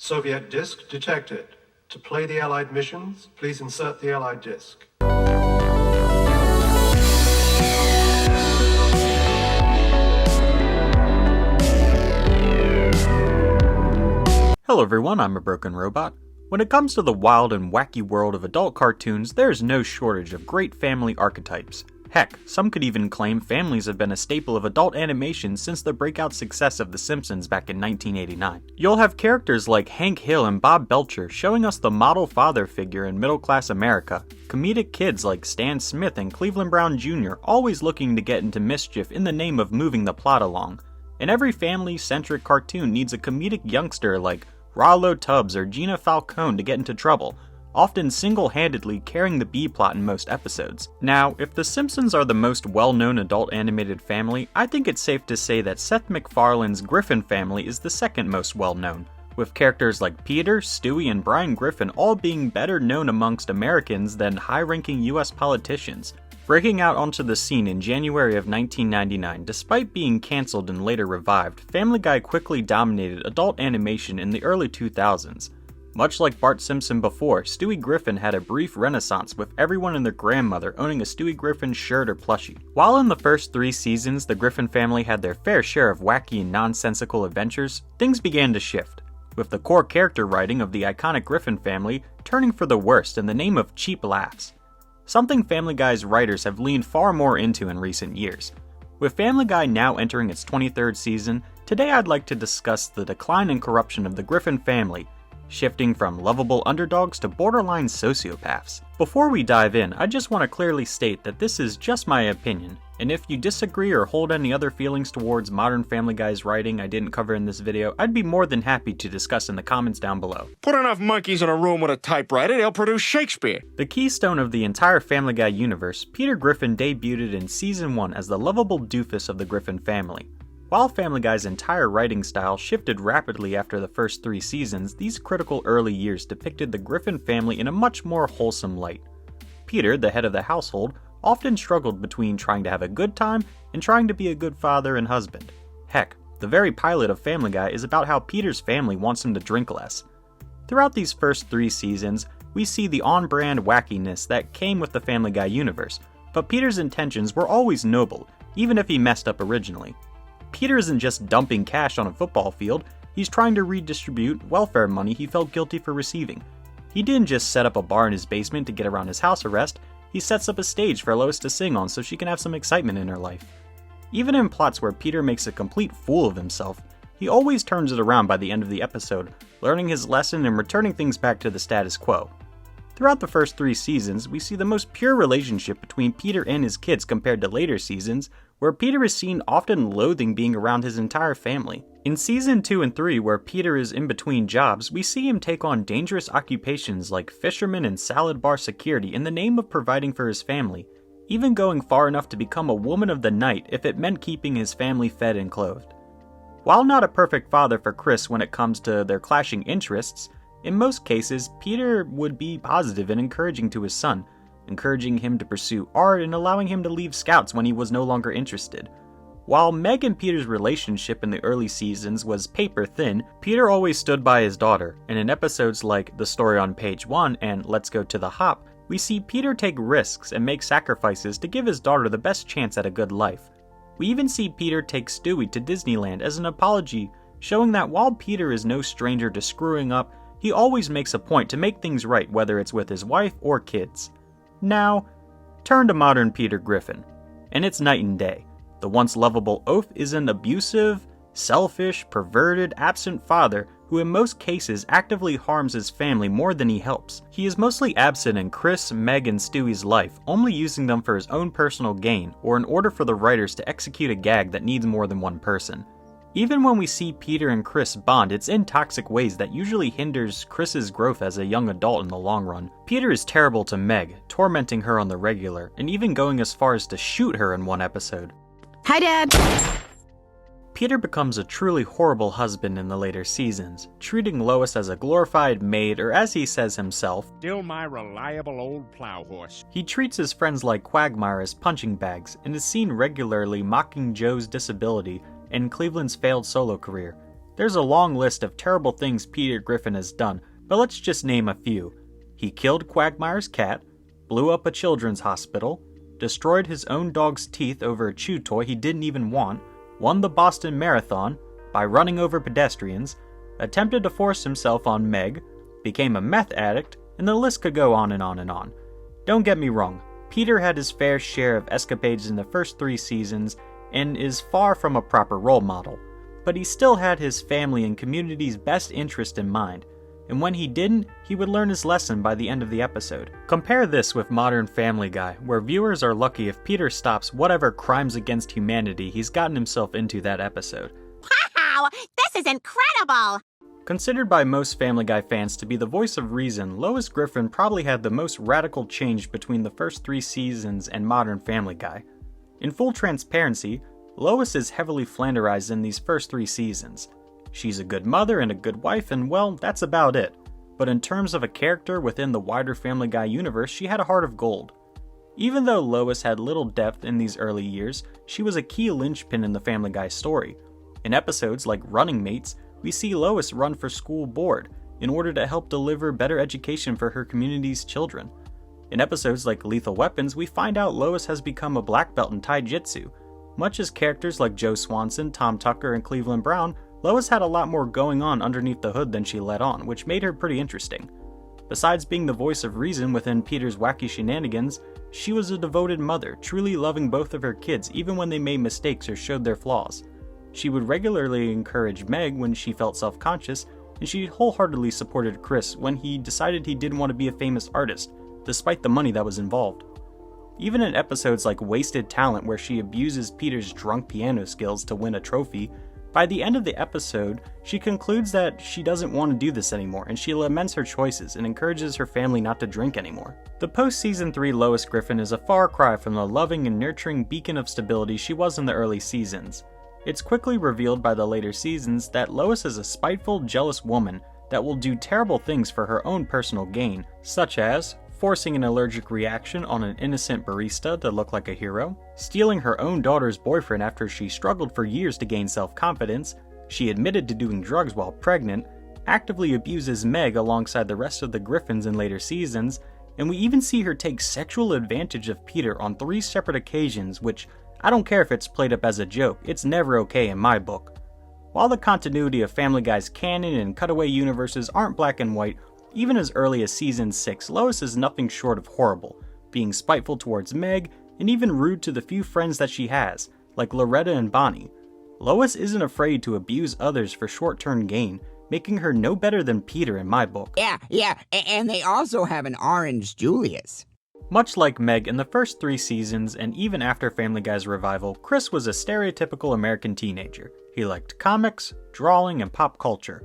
Soviet disk detected. To play the Allied missions, please insert the Allied disk. Hello everyone, I'm a Broken Robot. When it comes to the wild and wacky world of adult cartoons, there is no shortage of great family archetypes. Heck, some could even claim families have been a staple of adult animation since the breakout success of The Simpsons back in 1989. You'll have characters like Hank Hill and Bob Belcher showing us the model father figure in middle-class America, comedic kids like Stan Smith and Cleveland Brown Jr. always looking to get into mischief in the name of moving the plot along, and every family-centric cartoon needs a comedic youngster like Rollo Tubbs or Gina Falcone to get into trouble, often single-handedly carrying the B-plot in most episodes. Now, if The Simpsons are the most well-known adult animated family, I think it's safe to say that Seth MacFarlane's Griffin family is the second most well-known, with characters like Peter, Stewie, and Brian Griffin all being better known amongst Americans than high-ranking US politicians. Breaking out onto the scene in January of 1999, despite being cancelled and later revived, Family Guy quickly dominated adult animation in the early 2000s. Much like Bart Simpson before, Stewie Griffin had a brief renaissance with everyone and their grandmother owning a Stewie Griffin shirt or plushie. While in the first 3 seasons the Griffin family had their fair share of wacky and nonsensical adventures, things began to shift, with the core character writing of the iconic Griffin family turning for the worst in the name of cheap laughs. Something Family Guy's writers have leaned far more into in recent years. With Family Guy now entering its 23rd season, today I'd like to discuss the decline and corruption of the Griffin family, shifting from lovable underdogs to borderline sociopaths. Before we dive in, I just want to clearly state that this is just my opinion, and if you disagree or hold any other feelings towards modern Family Guy's writing I didn't cover in this video, I'd be more than happy to discuss in the comments down below. Put enough monkeys in a room with a typewriter, they'll produce Shakespeare. The keystone of the entire Family Guy universe, Peter Griffin debuted in Season 1 as the lovable doofus of the Griffin family. While Family Guy's entire writing style shifted rapidly after the first 3 seasons, these critical early years depicted the Griffin family in a much more wholesome light. Peter, the head of the household, often struggled between trying to have a good time and trying to be a good father and husband. Heck, the very pilot of Family Guy is about how Peter's family wants him to drink less. Throughout these first 3 seasons, we see the on-brand wackiness that came with the Family Guy universe, but Peter's intentions were always noble, even if he messed up originally. Peter isn't just dumping cash on a football field, he's trying to redistribute welfare money he felt guilty for receiving. He didn't just set up a bar in his basement to get around his house arrest, he sets up a stage for Lois to sing on so she can have some excitement in her life. Even in plots where Peter makes a complete fool of himself, he always turns it around by the end of the episode, learning his lesson and returning things back to the status quo. Throughout the first 3 seasons, we see the most pure relationship between Peter and his kids compared to later seasons, where Peter is seen often loathing being around his entire family. In Season 2 and 3, where Peter is in between jobs, we see him take on dangerous occupations like fisherman and salad bar security in the name of providing for his family, even going far enough to become a woman of the night if it meant keeping his family fed and clothed. While not a perfect father for Chris when it comes to their clashing interests, in most cases, Peter would be positive and encouraging to his son, encouraging him to pursue art and allowing him to leave Scouts when he was no longer interested. While Meg and Peter's relationship in the early seasons was paper thin, Peter always stood by his daughter, and in episodes like The Story on Page 1 and Let's Go to the Hop, we see Peter take risks and make sacrifices to give his daughter the best chance at a good life. We even see Peter take Stewie to Disneyland as an apology, showing that while Peter is no stranger to screwing up, he always makes a point to make things right, whether it's with his wife or kids. Now, turn to modern Peter Griffin, and it's night and day. The once lovable oaf is an abusive, selfish, perverted, absent father who in most cases actively harms his family more than he helps. He is mostly absent in Chris, Meg, and Stewie's life, only using them for his own personal gain or in order for the writers to execute a gag that needs more than one person. Even when we see Peter and Chris bond, it's in toxic ways that usually hinders Chris's growth as a young adult in the long run. Peter is terrible to Meg, tormenting her on the regular, and even going as far as to shoot her in one episode. Hi, Dad! Peter becomes a truly horrible husband in the later seasons, treating Lois as a glorified maid, or as he says himself, Still my reliable old plow horse. He treats his friends like Quagmire as punching bags, and is seen regularly mocking Joe's disability and Cleveland's failed solo career, There's a long list of terrible things Peter Griffin has done, but let's just name a few. He killed Quagmire's cat, blew up a children's hospital, destroyed his own dog's teeth over a chew toy he didn't even want, won the Boston Marathon by running over pedestrians, attempted to force himself on Meg, became a meth addict, and the list could go on and on and on. Don't get me wrong, Peter had his fair share of escapades in the first 3 seasons and is far from a proper role model, but he still had his family and community's best interest in mind, and when he didn't, he would learn his lesson by the end of the episode. Compare this with modern Family Guy, where viewers are lucky if Peter stops whatever crimes against humanity he's gotten himself into that episode. Wow, this is incredible! Considered by most Family Guy fans to be the voice of reason, Lois Griffin probably had the most radical change between the first 3 seasons and modern Family Guy. In full transparency, Lois is heavily flanderized in these first 3 seasons. She's a good mother and a good wife, and well, that's about it. But in terms of a character within the wider Family Guy universe, she had a heart of gold. Even though Lois had little depth in these early years, she was a key linchpin in the Family Guy story. In episodes like Running Mates, we see Lois run for school board in order to help deliver better education for her community's children. In episodes like Lethal Weapons, we find out Lois has become a black belt in Taijutsu. Much as characters like Joe Swanson, Tom Tucker, and Cleveland Brown, Lois had a lot more going on underneath the hood than she let on, which made her pretty interesting. Besides being the voice of reason within Peter's wacky shenanigans, she was a devoted mother, truly loving both of her kids even when they made mistakes or showed their flaws. She would regularly encourage Meg when she felt self-conscious, and she wholeheartedly supported Chris when he decided he didn't want to be a famous artist, despite the money that was involved. Even in episodes like Wasted Talent, where she abuses Peter's drunk piano skills to win a trophy, by the end of the episode, she concludes that she doesn't want to do this anymore, and she laments her choices and encourages her family not to drink anymore. The post-season 3 Lois Griffin is a far cry from the loving and nurturing beacon of stability she was in the early seasons. It's quickly revealed by the later seasons that Lois is a spiteful, jealous woman that will do terrible things for her own personal gain, such as forcing an allergic reaction on an innocent barista to look like a hero, stealing her own daughter's boyfriend after she struggled for years to gain self-confidence, she admitted to doing drugs while pregnant, actively abuses Meg alongside the rest of the Griffins in later seasons, and we even see her take sexual advantage of Peter on 3 separate occasions, which I don't care if it's played up as a joke, it's never okay in my book. While the continuity of Family Guy's canon and cutaway universes aren't black and white, even as early as season 6, Lois is nothing short of horrible, being spiteful towards Meg, and even rude to the few friends that she has, like Loretta and Bonnie. Lois isn't afraid to abuse others for short-term gain, making her no better than Peter in my book. Yeah, and they also have an orange Julius. Much like Meg in the first 3 seasons, and even after Family Guy's revival, Chris was a stereotypical American teenager. He liked comics, drawing, and pop culture.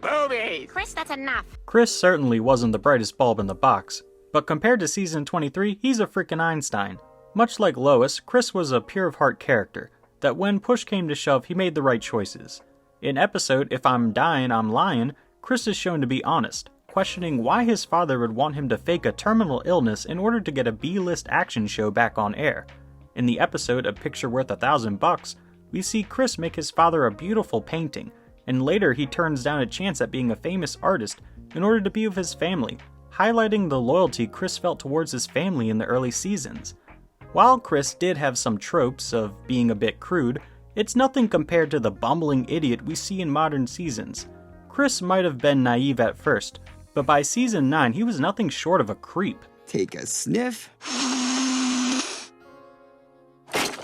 Movies! Chris, that's enough. Chris certainly wasn't the brightest bulb in the box, but compared to season 23, he's a freaking Einstein. Much like Lois, Chris was a pure-of-heart character, that when push came to shove, he made the right choices. In episode If I'm Dying, I'm Lying, Chris is shown to be honest, questioning why his father would want him to fake a terminal illness in order to get a B-list action show back on air. In the episode A Picture Worth $1,000, we see Chris make his father a beautiful painting, and later he turns down a chance at being a famous artist in order to be with his family, highlighting the loyalty Chris felt towards his family in the early seasons. While Chris did have some tropes of being a bit crude, it's nothing compared to the bumbling idiot we see in modern seasons. Chris might have been naive at first, but by season 9 he was nothing short of a creep. Take a sniff.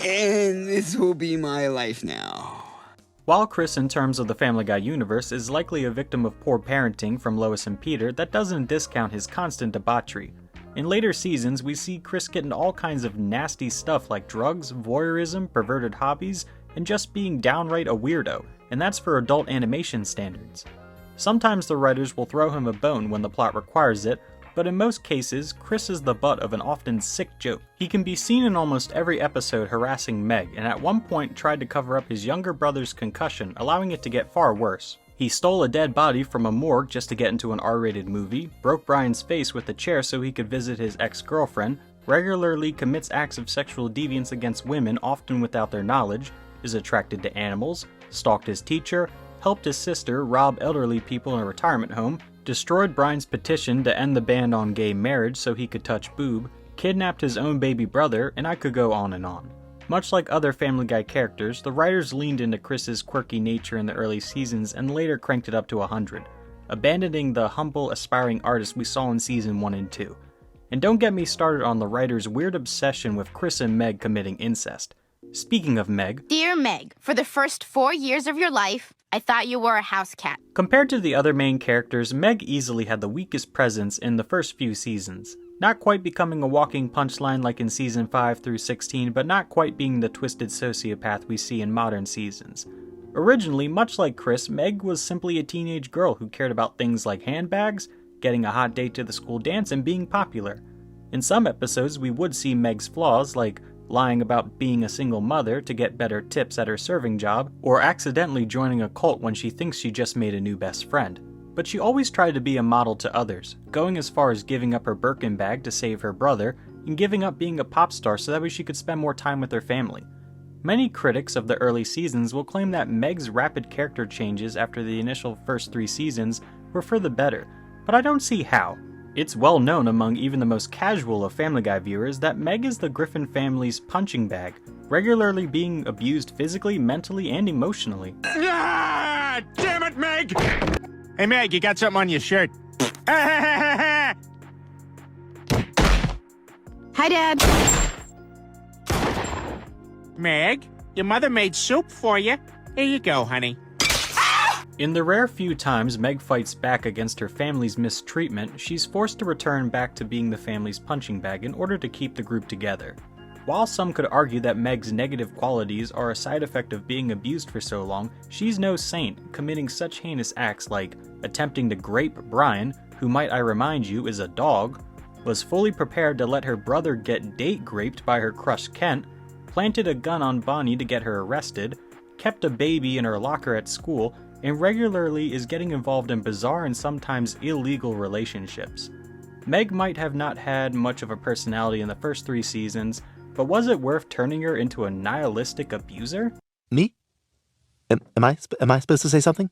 And this will be my life now. While Chris, in terms of the Family Guy universe, is likely a victim of poor parenting from Lois and Peter, that doesn't discount his constant debauchery. In later seasons, we see Chris get into all kinds of nasty stuff like drugs, voyeurism, perverted hobbies, and just being downright a weirdo, and that's for adult animation standards. Sometimes the writers will throw him a bone when the plot requires it, but in most cases, Chris is the butt of an often sick joke. He can be seen in almost every episode harassing Meg, and at one point tried to cover up his younger brother's concussion, allowing it to get far worse. He stole a dead body from a morgue just to get into an R-rated movie, broke Brian's face with a chair so he could visit his ex-girlfriend, regularly commits acts of sexual deviance against women often without their knowledge, is attracted to animals, stalked his teacher, helped his sister rob elderly people in a retirement home, destroyed Brian's petition to end the ban on gay marriage so he could touch boob, kidnapped his own baby brother, and I could go on and on. Much like other Family Guy characters, the writers leaned into Chris's quirky nature in the early seasons and later cranked it up to 100, abandoning the humble, aspiring artist we saw in season 1 and 2. And don't get me started on the writer's weird obsession with Chris and Meg committing incest. Speaking of Meg, Dear Meg, for the first 4 years of your life, I thought you were a house cat. compared to the other main characters, Meg easily had the weakest presence in the first few seasons. Not quite becoming a walking punchline like in season 5 through 16, but not quite being the twisted sociopath we see in modern seasons. Originally, much like Chris, Meg was simply a teenage girl who cared about things like handbags, getting a hot date to the school dance, and being popular. In some episodes, we would see Meg's flaws, like lying about being a single mother to get better tips at her serving job, or accidentally joining a cult when she thinks she just made a new best friend. But she always tried to be a model to others, going as far as giving up her Birkin bag to save her brother, and giving up being a pop star so that way she could spend more time with her family. Many critics of the early seasons will claim that Meg's rapid character changes after the initial first 3 seasons were for the better, but I don't see how. It's well known among even the most casual of Family Guy viewers that Meg is the Griffin family's punching bag, regularly being abused physically, mentally, and emotionally. Ah, damn it, Meg! Hey, Meg, you got something on your shirt. Hi, Dad. Meg, your mother made soup for you. Here you go, honey. In the rare few times Meg fights back against her family's mistreatment, she's forced to return back to being the family's punching bag in order to keep the group together. While some could argue that Meg's negative qualities are a side effect of being abused for so long, she's no saint, committing such heinous acts like attempting to grape Brian, who might I remind you is a dog, was fully prepared to let her brother get date graped by her crush Kent, planted a gun on Bonnie to get her arrested, kept a baby in her locker at school, and regularly is getting involved in bizarre and sometimes illegal relationships. Meg might have not had much of a personality in the first 3 seasons, but was it worth turning her into a nihilistic abuser? Me? Am I supposed to say something?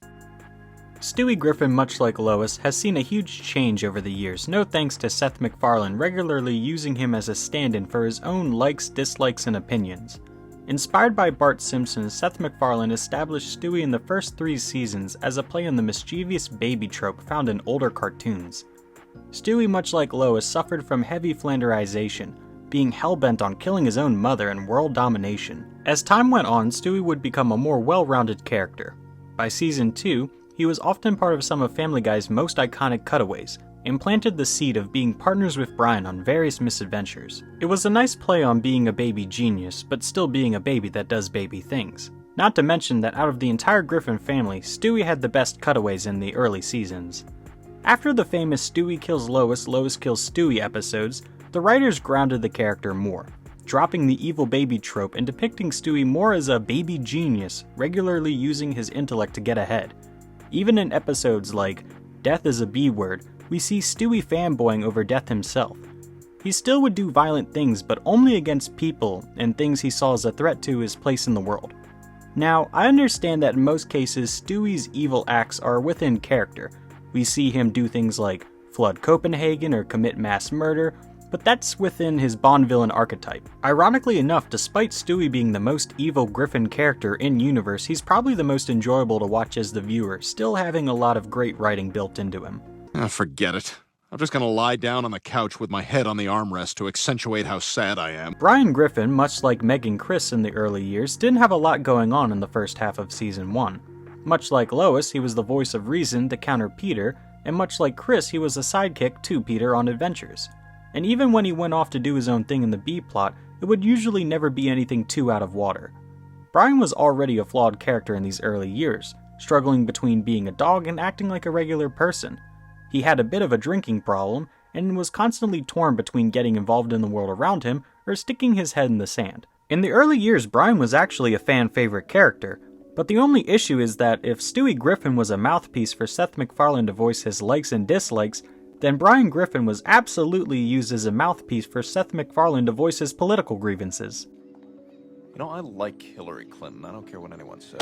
Stewie Griffin, much like Lois, has seen a huge change over the years, no thanks to Seth MacFarlane regularly using him as a stand-in for his own likes, dislikes, and opinions. Inspired by Bart Simpson, Seth MacFarlane established Stewie in the first 3 seasons as a play on the mischievous baby trope found in older cartoons. Stewie, much like Lois, suffered from heavy Flanderization, being hell-bent on killing his own mother and world domination. As time went on, Stewie would become a more well-rounded character. By season 2, he was often part of some of Family Guy's most iconic cutaways, and planted the seed of being partners with Brian on various misadventures. It was a nice play on being a baby genius, but still being a baby that does baby things. Not to mention that out of the entire Griffin family, Stewie had the best cutaways in the early seasons. After the famous Stewie kills Lois, Lois kills Stewie episodes, the writers grounded the character more, dropping the evil baby trope and depicting Stewie more as a baby genius, regularly using his intellect to get ahead. Even in episodes like Death is a B Word, we see Stewie fanboying over death himself. He still would do violent things, but only against people and things he saw as a threat to his place in the world. Now, I understand that in most cases, Stewie's evil acts are within character. We see him do things like flood Copenhagen or commit mass murder, but that's within his Bond villain archetype. Ironically enough, despite Stewie being the most evil Griffin character in universe, he's probably the most enjoyable to watch as the viewer, still having a lot of great writing built into him. Forget it. I'm just gonna lie down on the couch with my head on the armrest to accentuate how sad I am. Brian Griffin, much like Meg and Chris in the early years, didn't have a lot going on in the first half of season 1. Much like Lois, he was the voice of reason to counter Peter, and much like Chris, he was a sidekick to Peter on adventures. And even when he went off to do his own thing in the B-plot, it would usually never be anything too out of water. Brian was already a flawed character in these early years, struggling between being a dog and acting like a regular person. He had a bit of a drinking problem, and was constantly torn between getting involved in the world around him or sticking his head in the sand. In the early years, Brian was actually a fan-favorite character, but the only issue is that if Stewie Griffin was a mouthpiece for Seth MacFarlane to voice his likes and dislikes, then Brian Griffin was absolutely used as a mouthpiece for Seth MacFarlane to voice his political grievances. You know, I like Hillary Clinton. I don't care what anyone says.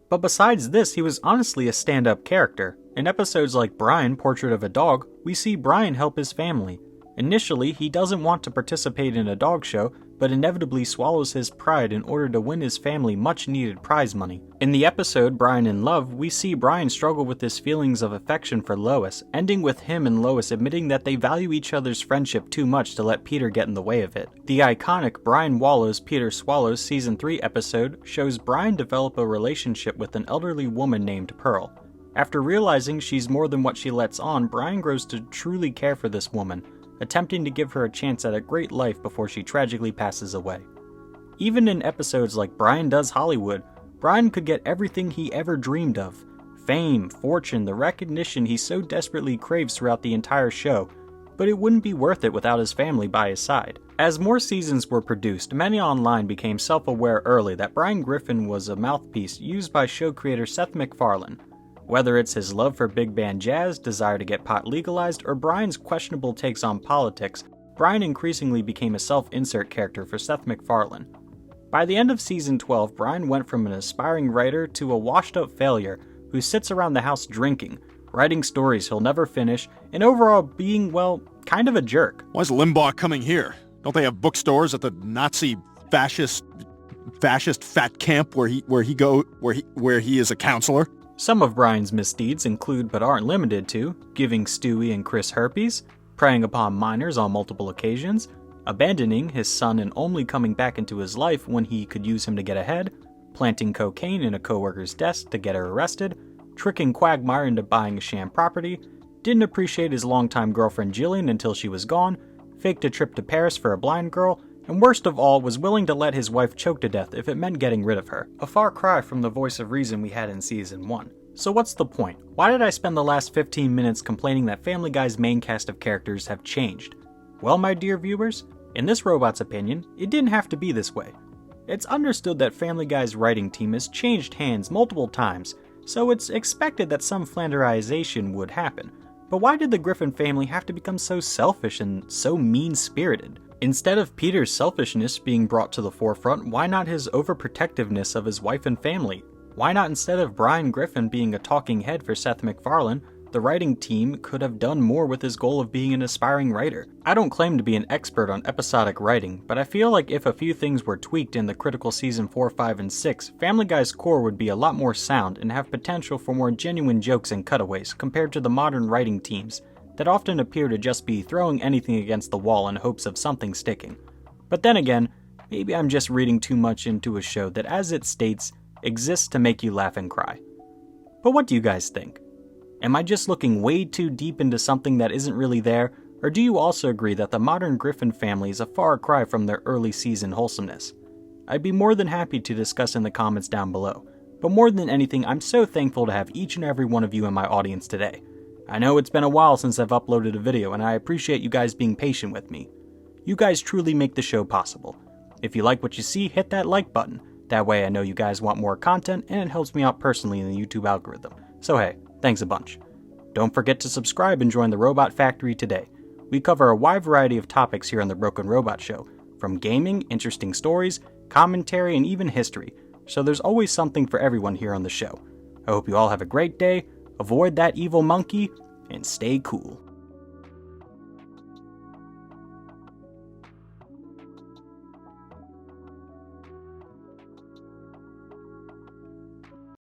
But besides this, he was honestly a stand-up character. In episodes like Brian, Portrait of a Dog, we see Brian help his family. Initially, he doesn't want to participate in a dog show, but inevitably swallows his pride in order to win his family much-needed prize money. In the episode Brian in Love, we see Brian struggle with his feelings of affection for Lois, ending with him and Lois admitting that they value each other's friendship too much to let Peter get in the way of it. The iconic Brian Wallows, Peter Swallows Season 3 episode shows Brian develop a relationship with an elderly woman named Pearl. After realizing she's more than what she lets on, Brian grows to truly care for this woman, attempting to give her a chance at a great life before she tragically passes away. Even in episodes like Brian Does Hollywood, Brian could get everything he ever dreamed of. Fame, fortune, the recognition he so desperately craves throughout the entire show, but it wouldn't be worth it without his family by his side. As more seasons were produced, many online became self-aware early that Brian Griffin was a mouthpiece used by show creator Seth MacFarlane. Whether it's his love for big band jazz, desire to get pot legalized, or Brian's questionable takes on politics, Brian increasingly became a self-insert character for Seth MacFarlane. By the end of season 12, Brian went from an aspiring writer to a washed-up failure who sits around the house drinking, writing stories he'll never finish, and overall being, well, kind of a jerk. Why's Limbaugh coming here? Don't they have bookstores at the Nazi fascist fat camp where he is a counselor? Some of Brian's misdeeds include but aren't limited to giving Stewie and Chris herpes, preying upon minors on multiple occasions, abandoning his son and only coming back into his life when he could use him to get ahead, planting cocaine in a coworker's desk to get her arrested, tricking Quagmire into buying a sham property, didn't appreciate his longtime girlfriend Jillian until she was gone, faked a trip to Paris for a blind girl, and worst of all, was willing to let his wife choke to death if it meant getting rid of her. A far cry from the voice of reason we had in season 1. So what's the point? Why did I spend the last 15 minutes complaining that Family Guy's main cast of characters have changed? Well, my dear viewers, in this robot's opinion, it didn't have to be this way. It's understood that Family Guy's writing team has changed hands multiple times, so it's expected that some Flanderization would happen. But why did the Griffin family have to become so selfish and so mean-spirited? Instead of Peter's selfishness being brought to the forefront, why not his overprotectiveness of his wife and family? Why not, instead of Brian Griffin being a talking head for Seth MacFarlane, the writing team could have done more with his goal of being an aspiring writer? I don't claim to be an expert on episodic writing, but I feel like if a few things were tweaked in the critical season 4, 5, and 6, Family Guy's core would be a lot more sound and have potential for more genuine jokes and cutaways compared to the modern writing teams that often appear to just be throwing anything against the wall in hopes of something sticking. But then again, maybe I'm just reading too much into a show that, as it states, exists to make you laugh and cry. But what do you guys think? Am I just looking way too deep into something that isn't really there, or do you also agree that the modern Griffin family is a far cry from their early season wholesomeness? I'd be more than happy to discuss in the comments down below, but more than anything, I'm so thankful to have each and every one of you in my audience today. I know it's been a while since I've uploaded a video, and I appreciate you guys being patient with me. You guys truly make the show possible. If you like what you see, hit that like button. That way I know you guys want more content, and it helps me out personally in the YouTube algorithm. So hey, thanks a bunch. Don't forget to subscribe and join the Robot Factory today. We cover a wide variety of topics here on the Broken Robot Show, from gaming, interesting stories, commentary, and even history, so there's always something for everyone here on the show. I hope you all have a great day, avoid that evil monkey, and stay cool.